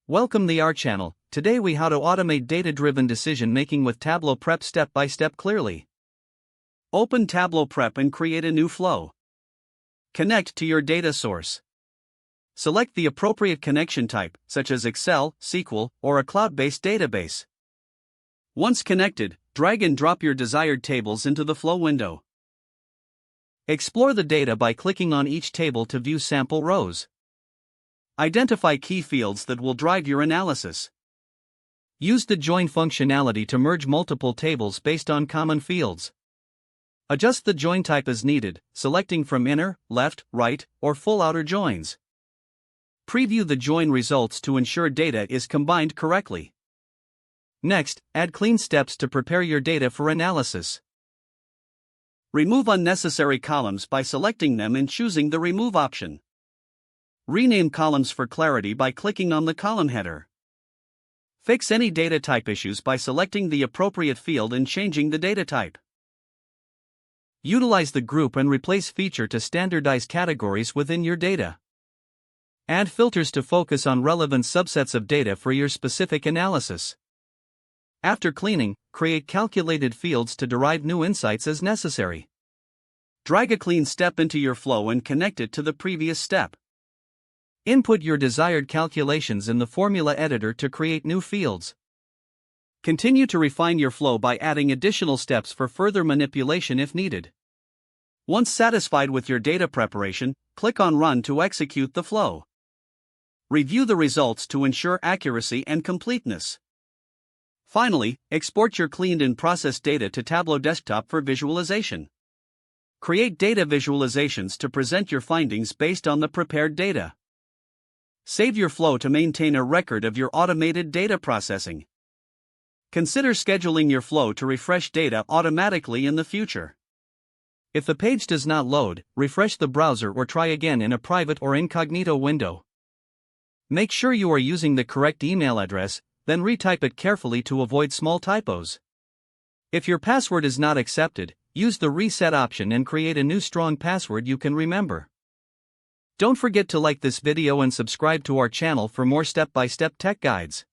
Welcome to our channel. Today we how to automate data-driven decision-making with Tableau Prep step-by-step clearly. Open Tableau Prep and create a new flow. Connect to your data source. Select the appropriate connection type, such as Excel, SQL, or a cloud-based database. Once connected, drag and drop your desired tables into the flow window. Explore the data by clicking on each table to view sample rows. Identify key fields that will drive your analysis. Use the join functionality to merge multiple tables based on common fields. Adjust the join type as needed, selecting from inner, left, right, or full outer joins. Preview the join results to ensure data is combined correctly. Next, add clean steps to prepare your data for analysis. Remove unnecessary columns by selecting them and choosing the Remove option. Rename columns for clarity by clicking on the column header. Fix any data type issues by selecting the appropriate field and changing the data type. Utilize the Group and Replace feature to standardize categories within your data. Add filters to focus on relevant subsets of data for your specific analysis. After cleaning, create calculated fields to derive new insights as necessary. Drag a clean step into your flow and connect it to the previous step. Input your desired calculations in the formula editor to create new fields. Continue to refine your flow by adding additional steps for further manipulation if needed. Once satisfied with your data preparation, click on Run to execute the flow. Review the results to ensure accuracy and completeness. Finally, export your cleaned and processed data to Tableau Desktop for visualization. Create data visualizations to present your findings based on the prepared data. Save your flow to maintain a record of your automated data processing. Consider scheduling your flow to refresh data automatically in the future. If the page does not load, refresh the browser or try again in a private or incognito window. Make sure you are using the correct email address, then retype it carefully to avoid small typos. If your password is not accepted, use the reset option and create a new strong password you can remember. Don't forget to like this video and subscribe to our channel for more step-by-step tech guides.